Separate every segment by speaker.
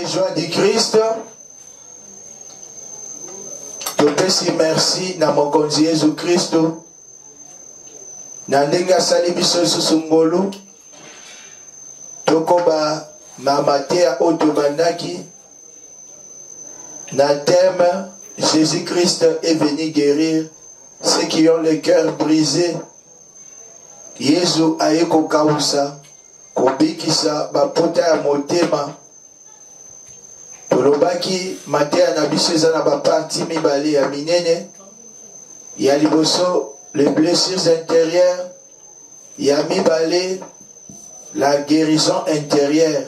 Speaker 1: joie du Christ. Topesi merci na mokonzi Yesu Kristo. Na ndenge asali biso lisusu ngolu. Tokoba na Matthieu otobandaki. Na thème Jésus-Christ est venu guérir ceux qui ont le cœur brisé. Yesu ayeko kausa kobikisa bapota ya motema. Tolobaki Matthieu na biso eza na baparti mibale ya minene. Ya liboso les blessures intérieures, ya mibale la guérison intérieure.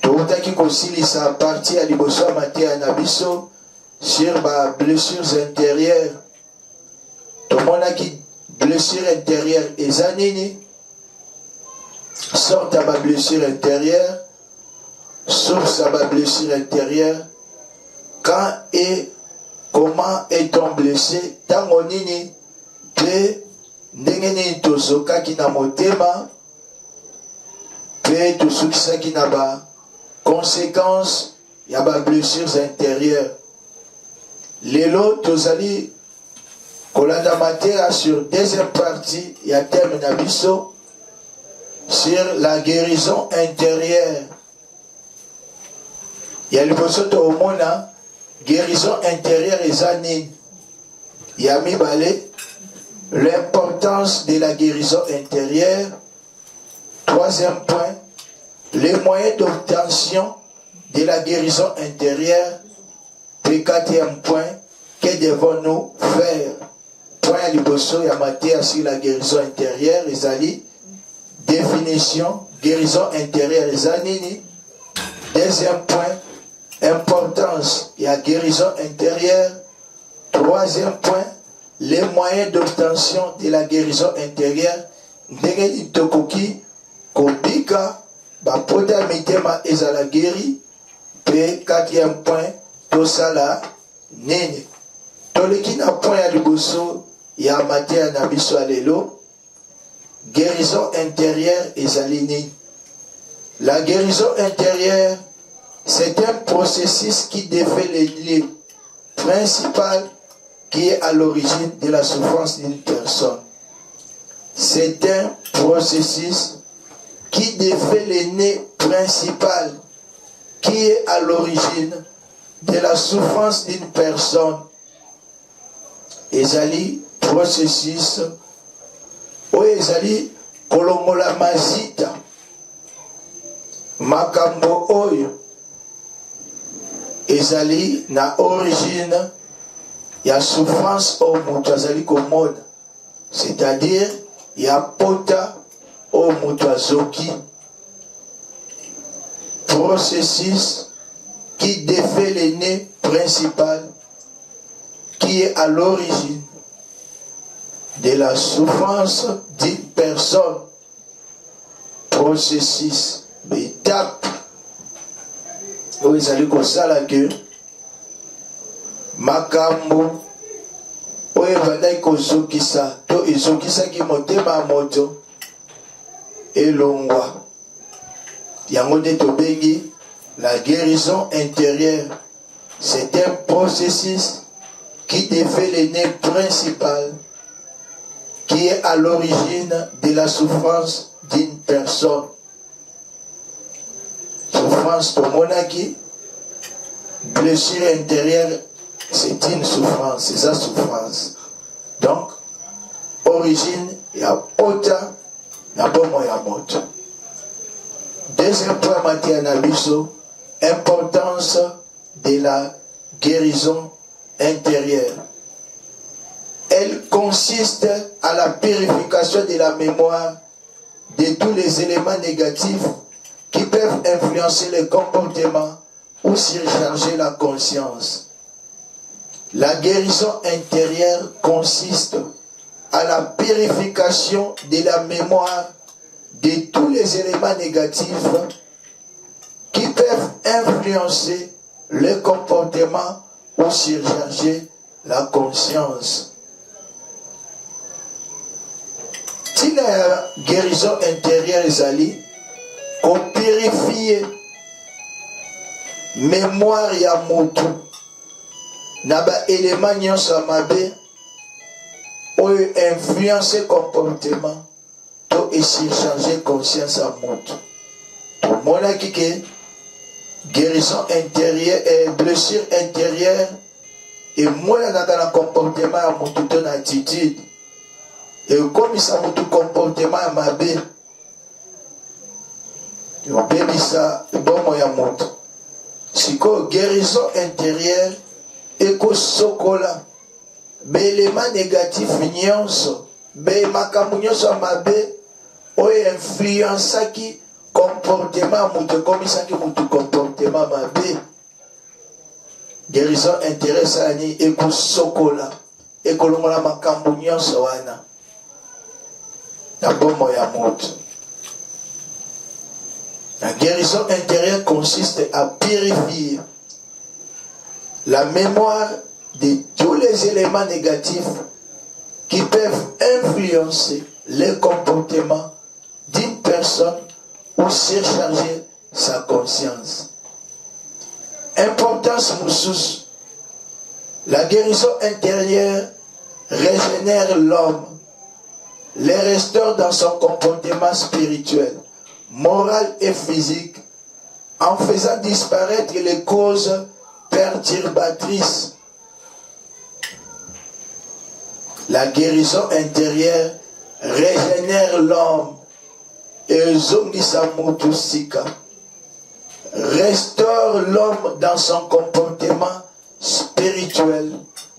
Speaker 1: Totaki kosilisa parti ya liboso ya Matthieu na biso sur ba blessures intérieures. Tomonaki blessure intérieure eza nini? Sorte à ma blessure intérieure, source à ma blessure intérieure, quand et comment est-on blessé, tango nini, pe ndenge nini tozoka ki na motema, pe tosukisa ki na ba conséquences ya ba blessures intérieures. Lelo tozali kolanda Matthieu sur deuxième partie ya thème na biso sur la guérison intérieure. Ya liboso to omona guérison intérieure eza nini? Ya mibale l'importance de la guérison intérieure. Troisième point, les moyens d'obtention de la guérison intérieure. Puis quatrième point, que devons-nous faire? Point liboso ya Matthieu sur la guérison intérieure ezali définition guérison intérieure eza nini. Deuxième point, importance ya guérison intérieure. Troisième point, les moyens d'obtention de la guérison intérieure. Ndenge ni tokoki kobika bapota mitema ezala guéri. Puis quatrième point, tosala nini. Toleki na point ya liboso ya Matthieu na biso alelo. Guérison intérieure ezali nini? La guérison intérieure, c'est un processus qui défait les liens principaux qui est à l'origine de la souffrance d'une personne. C'est un processus qui défait les nœuds principaux qui est à l'origine de la souffrance d'une personne. Ezali processus oyo ezali kolongola mazita makambo oyo ezali na origine ya souffrance oyo moto azali komona, c'est-à-dire ya pota oyo moto azoki. Processus qui défait le nœud principal qui est à l'origine de la souffrance d'une personne. Processus, étape. Oyo ezali kosala ke makambo oyo ebandaki kozokisa to ezokisaki motema ya moto elongwa. Yango nde tobengi la guérison intérieure. C'est un processus qui défait le nœud principal qui est à l'origine de la souffrance d'une personne. Souffrance tomonaki, blessure intérieure, c'est une souffrance, c'est sa souffrance. Donc, origine, il y a pota, il y a bomo ya moto. Deuxième point, Matthieu Nabiso, importance de la guérison intérieure. Elle consiste à la purification de la mémoire de tous les éléments négatifs qui peuvent influencer le comportement ou surcharger la conscience. La guérison intérieure consiste à la purification de la mémoire de tous les éléments négatifs qui peuvent influencer le comportement ou surcharger la conscience. Tina ya guérison intérieure ezali ko purifier mémoire ya motu na ba élément nyonso ya mabe oyo influence comportement to surcharger conscience ya motu. Tomonaki ke guérison intérieure et blessure intérieure et monanaka na comportement ya motu to na attitude ekomisa motu comportement ya mabe obebisa bomo ya motu. Sikoyo guérison intérieure ekosokola baelema négatif nyonso makambo nyonso ya mabe oyo influensaki comportement ya motu ekomisaki motu comportement mabe. Guérison intérieure esalani ekosokola ekolongola makambo nyonso wana na bomo ya motu. La guérison intérieure consiste à purifier la mémoire de tous les éléments négatifs qui peuvent influencer le comportement d'une personne ou surcharger sa conscience. Importance moussus. La guérison intérieure régénère l'homme, le restaure dans son comportement spirituel, moral et physique, en faisant disparaître les causes perturbatrices. La guérison intérieure régénère l'homme et restaure l'homme dans son comportement spirituel,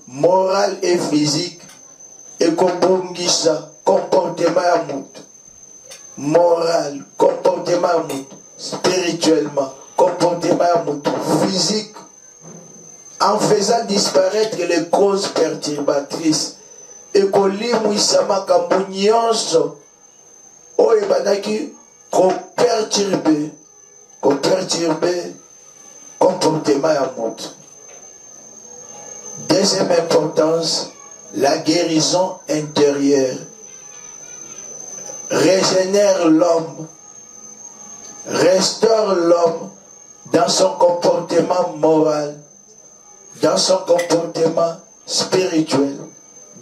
Speaker 1: moral et physique et comportement à moral, comportement à spirituellement, comportement à physique, en faisant disparaître les causes perturbatrices et kolimwisama kambonyonso oyo bandaki koperturbe comportement ya moto. Deuxième importance, la guérison intérieure régénère l'homme, restaure l'homme dans son comportement moral, dans son comportement spirituel,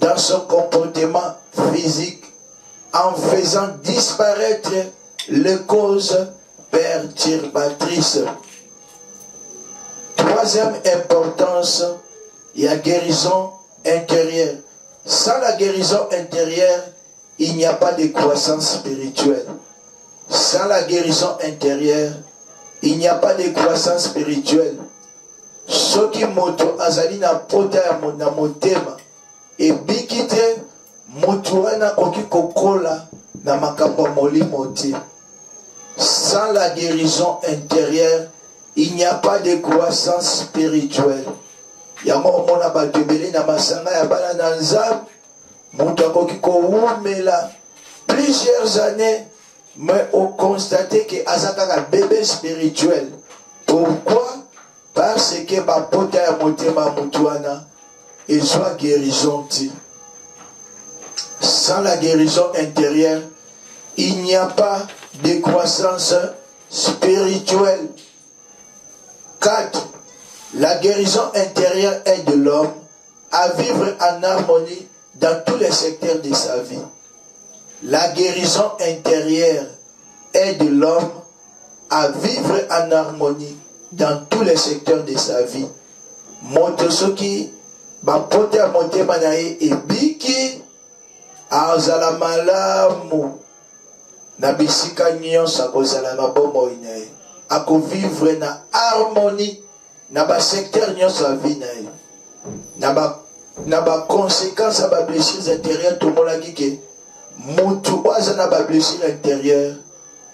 Speaker 1: dans son comportement physique, en faisant disparaître les causes perturbatrices. Troisième importance, il y a guérison intérieure. Sans la guérison intérieure, il n'y a pas de croissance spirituelle. Sans la guérison intérieure, il n'y a pas de croissance spirituelle. Ce qui moto azali na pota ya motema et bikite moto wana koki kokola na makambo molimo te. Sans la guérison intérieure, il n'y a pas de croissance spirituelle. Yango mona batebele na masanga ya bana na nzambe moto akoki koumela plusieurs années, mais on constate que azaka un bébé spirituel. Pourquoi? Parce que ma pota ya motema mutuana et soit guérison. Sans la guérison intérieure, il n'y a pas de croissance spirituelle. 4. La guérison intérieure aide l'homme à vivre en harmonie dans tous les secteurs de sa vie. La guérison intérieure aide l'homme à vivre en harmonie dans tous les secteurs de sa vie. Motosoki, bapote a monte manae et biki, azala malamu, na bisika nyonso akozala na bomo inae, ako vivre na harmonie, na ba secteur nyonso a vie nae, na ba conséquences à ba blessures intérieures, tout le monde a dit que mutu waza na ba blessures intérieures,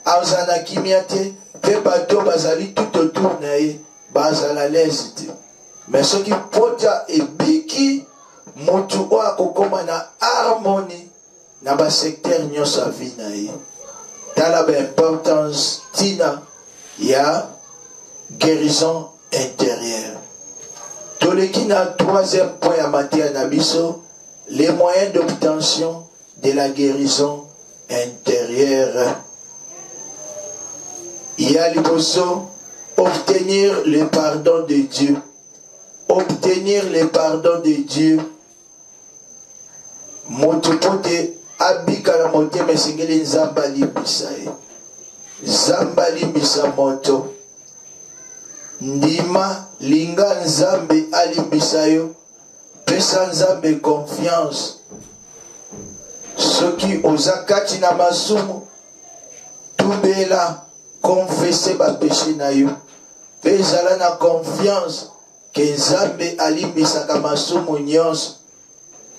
Speaker 1: azana kimiate, pe bato bazali tout autour nae, bazala l'aise te. Mais ce qui pota et biki, mutu wa kokoma na harmonie, na ba secteur nyonso a vie nae. Dans la importance tina, il y a guérison intérieure. Tolekina, troisième point à matière nabiso, les moyens d'obtention de la guérison intérieure. Il y a liboso, obtenir le pardon de Dieu. Obtenir le pardon de Dieu. Moto pote abika na motema esengeli nzambe alimbisa ye. Nzambe alimbisa moto. Ndima linga nzambe alimbisa yo. Pesa nzambe confiance. Soki ozakati na masumu tubela confesser ba péché na yo. Pesa na confiance que nzambe alimbisaka masumu nyonso.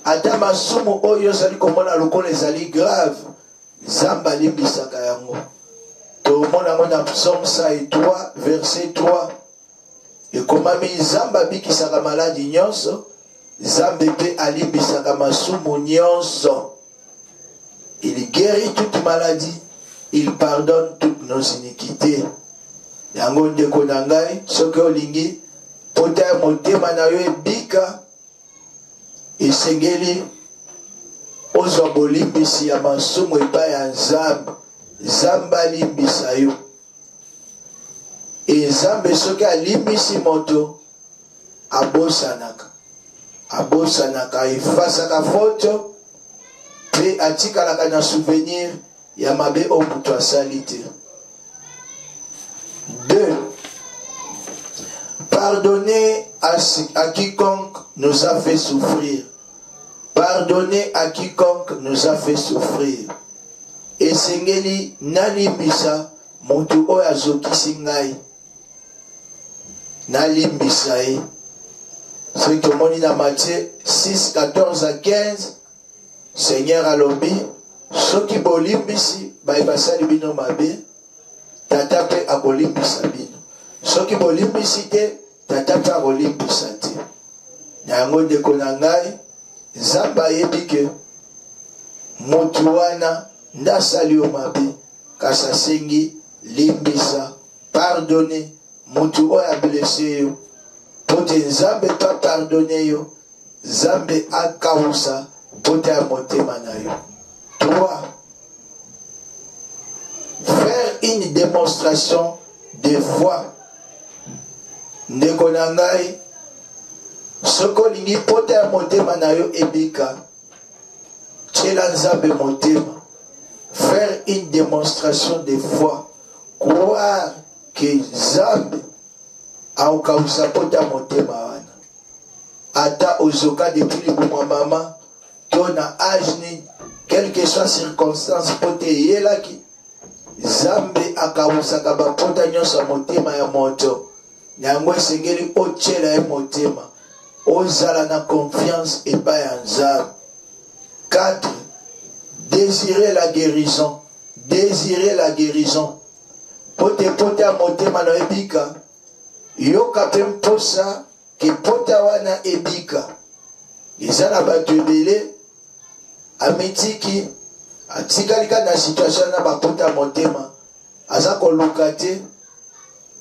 Speaker 1: Ata masumu oyo zali komona lokola ezali grave, nzambe alimbisaka yango. Tomona ngo na Psaume 3 verset 3. Ekomami nzambe abikisaka maladi nyonso, nzambe pe alimbisaka masumu nyonso. Il guérit toute maladie, il pardonne toutes nos iniquités. Yango ndeko na ngai, soki olingi pota ya motema na yo ebika, esengeli ozwa bolimbisi ya masumu epai ya nzambe. Nzambe alimbisa yo. Nzambe soki alimbisi moto, abosanaka. Abosanaka, efasaka foto, pe atikalaka na souvenir ya mabe o mutu asali te. 2. Pardonnez à quiconque nous a fait souffrir. Pardonnez à quiconque nous a fait souffrir. Esengeli nalimbisa mutu oyo azokisi ngai. Nalimbisa ye. Soki tomoni na Matthieu 6, 14 à 15, Seigneur alobi, soki bolimbisi bayebasali bino mabe, tata pe akolimbisa bino. Soki bolimbisi te, tata pe akolimbisa te. Yango ndeko na ngai, nzambe ayebi ke mutu wana ndasali yo mabe, kasi asengi limbisa, pardonne mutu oyo ablesse yo. Pote nzambe pa pardonne yo, nzambe akausa pote ya motema na yo. 3. Faire une démonstration de foi. Ndeko na ngai, soko lingi pote ya motema na yo ebika, tshela nzambe motema. Faire une démonstration de foi. Croire que nzambe aokausa pote ya motema wana. Ata ozoka depuis libumwa mama, to na âge ni, quelle que soit circonstance pote yelaki, nzambe akausaka bapota nyonso motema ya moto. Yango esengeli otshela ya motema, ozala na confiance epai ya nzambe. 4. Désirer la guérison. Désirer la guérison. Pote ya motema na ebika, yoka pe mposa ke pota wana ebika. Eza na bato ebele amitiki atikalika na situation na bapota motema, aza koluka te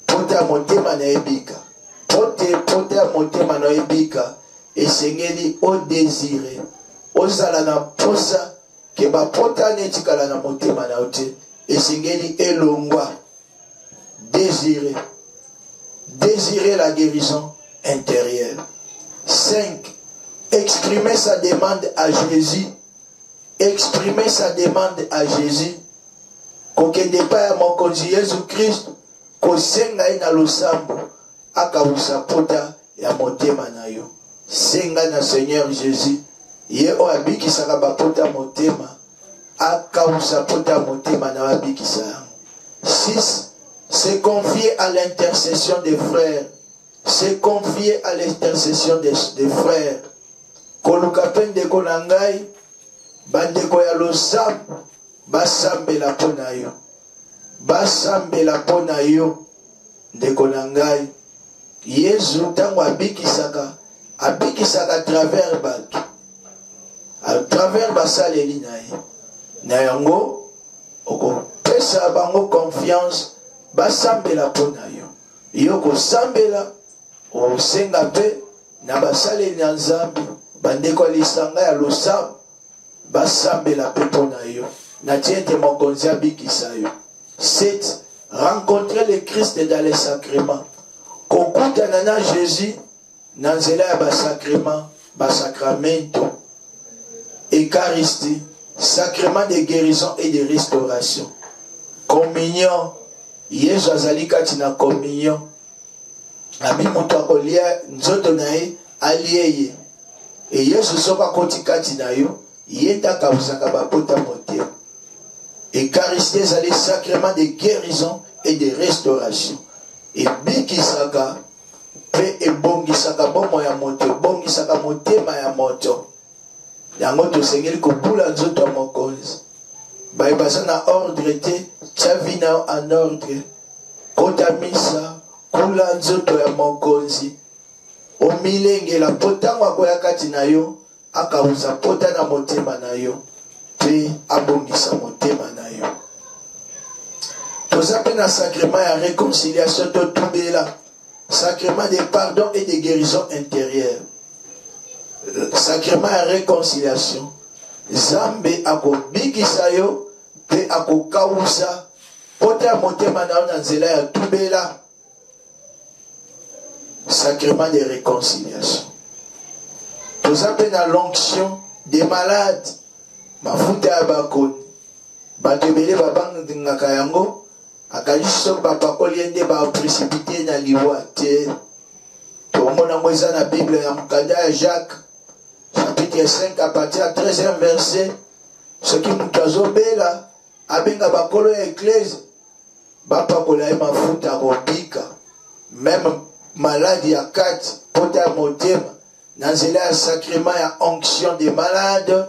Speaker 1: pota motema na ebika. Pota motema na ebika esengeli o désiré, ozala na posa ke bapota netikala na motema na ote, esengeli elongwa. Désirer la guérison intérieure. 5. Exprimer sa demande à Jésus. Exprimer sa demande à Jésus. Kokende pa ya mokonzi Yesu Christ, kosenga na losambo, akausa pota ya motema na yo. Senga na Seigneur Jésus, ye o abikisaka bapota motema, akausa pota motema na abikisa. 6. Se confier à l'intercession des frères. Se confier à l'intercession des frères. Koluka pendeko na ngai, bandeko ya losambo, basambela pona yo. Basambela pona yo, ndeko na ngai. Yesu tango abikisaka à travers bato. À travers basaleli na ye. Na yango, oko pesa bango confiance, basambela pona yo. Yo ko sambela, osenga pe, na basaleli na nzambe, bandeko lisanga ya losambo, basambela pe pona yo. Na tiente mokonzi abikisa yo. 7. rencontrer le Christ dans les sacrements. Kokutana na Jésus na nzela ya basacrement, basacramento, Eucharistie, sacrement de guérison et de restauration. Communion, Yesu azali kati na communion. Abi moto akolia nzoto na ye alieye. Et Yesu soka koti kati na yo, yenda kabusaka bapota motema. Eucharistie ezali sacrement de guérison et de restauration. Et bikisaka pe ebongisaka bomo ya moto, ebongisaka motema ya moto. Yango tosengeli kobula nzoto ya mokonzi. Baza na ordre te, tia vina en ordre. Kota misa, kula nzoto ya mokonzi. Omilengela potango akoya kati na yo, akauza pota na motema na yo, pe abongisa motema na yo. Toza pe na sacrement ya réconciliation to tubela, sacrement de pardon et de guérison intérieure. Sacrement ya réconciliation, Zambe akobikisa yo pe akokausa pota ya motema na yo na nzela ya tubela. Sacrement de réconciliation. Nous appelons l'onction des malades. Mafuta ya bakoni. Batebele babang ngaka yango. Akaliso bapakoli ende ba précipité na liwa te. Tomona mweza na Bible ya mkanda ya Jacques. Chapitre 5 à partir à 13e verset. Ce qui mutazo bela abenga bakolo ya église. Bapakola ya mafuta robika. Même maladie ya kati pota motema na nzela ya sacrement ya onction des malades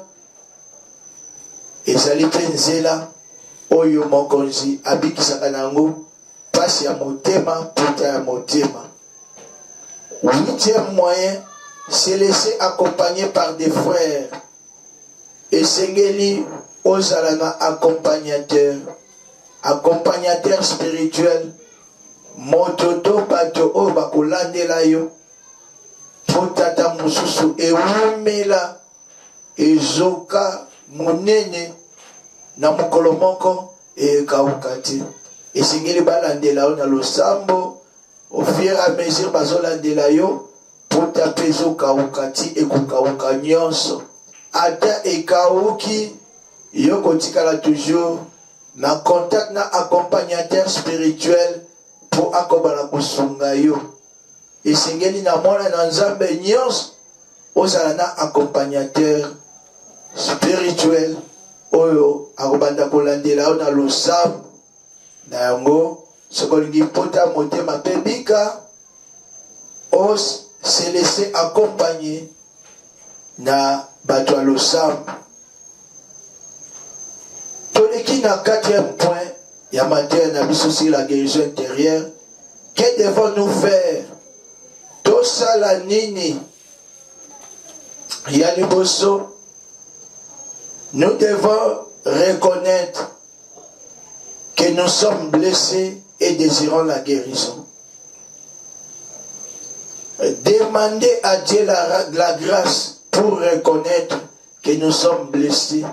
Speaker 1: ezali mpe nzela oyo mokonzi abikisaka nango pasi ya motema pota ya motema. 8e moyen, se laisser accompagner par des frères. Esengeli ozala na accompagnateur spirituel. Mototo bato o bakolandela yo potata mususu ewumela ezoka munene na mokolo moko ekauka te. Esengeli balandela yo na losambo au fur et à mesure bazolandela yo pota mpe ezokauka ti ekokauka nyonso. Ata ekauki yo kotikala toujours na contact na accompagnateur spirituel pour akobala kusunga yo. Esengeli na mwana na nzambe nyonso ozala na accompagnateur spirituel oyo akobanda kolandela yo na losambo na yango sokolingi pota motema mpe bika os se laisser accompagner na bato ya losambo. Toleki na 4e point ya matière na biso sur la guérison intérieure. Que devons-nous faire? Tosala nini? Ya liboso, nous devons reconnaître que nous sommes blessés et désirons la guérison. Demandez à Dieu la grâce pour reconnaître que nous sommes blessés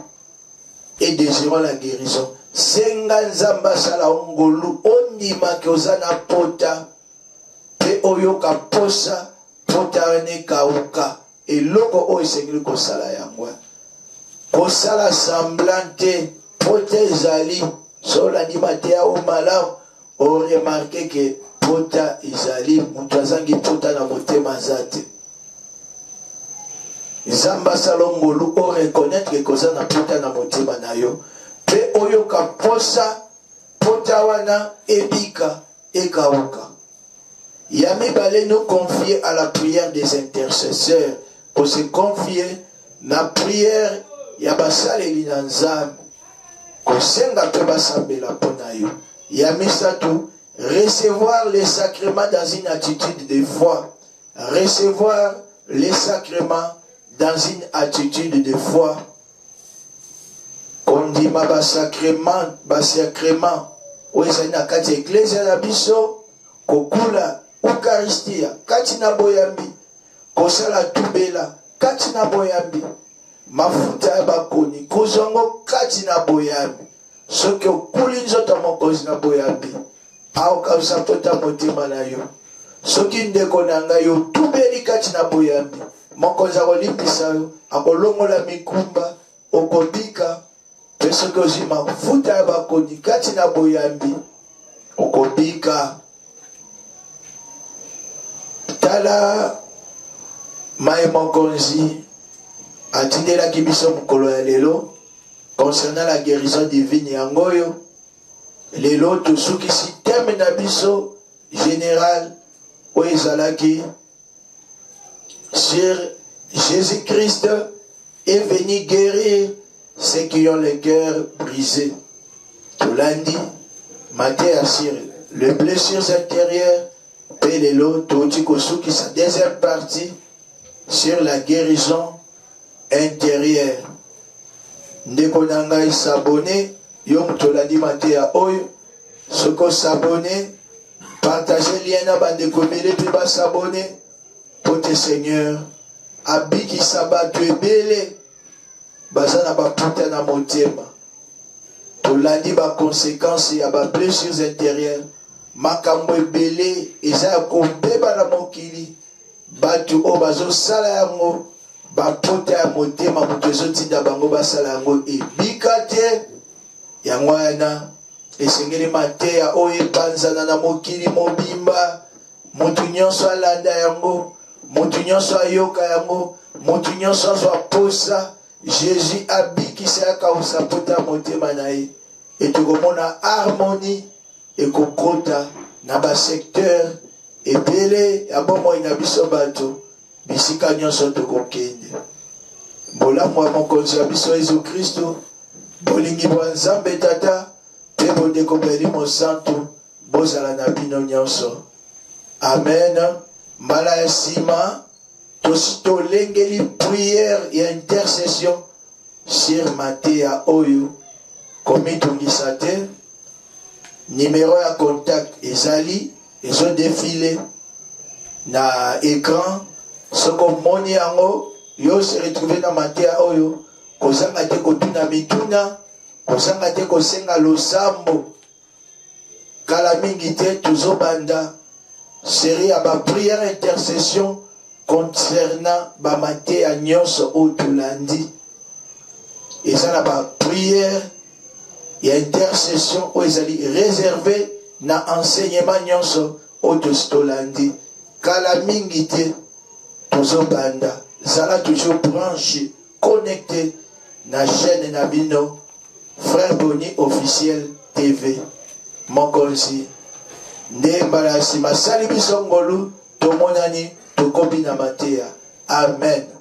Speaker 1: et désirons la guérison. Senga nzamba sala ongolu ondima ke ozana pota pe oyoka posa pota ne kauka eloko oyo esengeli kosala yango kosala semblante pota ezali sola ndima te ya omalamu o remarke ke pota ezali mutu azangi pota na motema aza te. Nzamba sala ongolu o reconnaître ke kozana pota na motema na yo pe oyoka posa pota wana ebika ekauka. Yami bale nous confier à la prière des intercesseurs, pour se confier na prière ya basaleli na nzambe kosenga pe basambela pona yo. Yami satu recevoir les sacrements dans une attitude de foi. Recevoir les sacrements dans une attitude de foi. Kondima basacrement oyo na kati ya eklezia na biso kokula eucharistia kati na boyambi kosala tubela kati na boyambi mafuta ya bakoni kozongo kati na boyambi soki okuli nzoto mokonzi na boyambi aokausa pota motema na yo soki ndeko na ngai otubeli kati na boyambi mokonzi akolimbisa yo akolongola mikumba okobika mpe soki ozwi mafuta ya bakoni kati na boyambi okobika. Tala mai mokonzi atindelaki biso mokolo ya lelo concernant la guérison divine yango oyo lelo tosukisi teme na biso général oyo ezalaki sur Jésus-Christ est venu guérir ceux qui ont le cœur brisé. Tolandi Matthieu sur les blessures intérieures et lelo totikosuki sa deuxième partie sur la guérison intérieure. Ndeko na ngai s'abonner yo mutolandi Matthieu oyo soko s'abonner partager lien na bandeko ebele mpe basabone po te Seigneur abikisa bato ebele baza na baputa na motema tolandi baconséquence ya bablessures intérieures makambo ebele eza ya kobeba na mokili bato oyo bazosala yango baputa ya motema moto ezotinda bango basala yango ebika te yango wana esengeli mateya oyo epanzana na mokili mobimba moto nyonso alanda yango moto nyonso ayoka yango moto nyonso azwa posa Jésus abikisa akausa pota motema na ye etokomona harmonie ekokota na basecteur ebele ya bomoi na biso bato bisika nyonso tokokende bolamu ya mokonzi ya biso Yesu Kristo bolingi bwa Nzambe Tata mpe bondeko Molimo Santu bozala na bino nyonso. Amen. Mbala ya nsima tosi tolengeli prière ya intercession sur Mateya oyo komitungisa te. Numéro ya contact ezali ezodefile na écran soko moni yango yo se retrouve na Mateya oyo kozanga te kotuna mituna kozanga te kosenga losambo kala mingi te tozobanda série ya ba prière intercession concernant ba Mateya nyonso oyo tolandi eza na ba prière ya intercession oyo ezali réservé na enseignement nyonso oyo tolandi kala mingi te tozobanda zala toujours branché connecté na chaîne na bino Frère Boni officiel TV mokonzi nde mbala nsima sali biso ngolu tomonani tokobi na Mateya. Amen.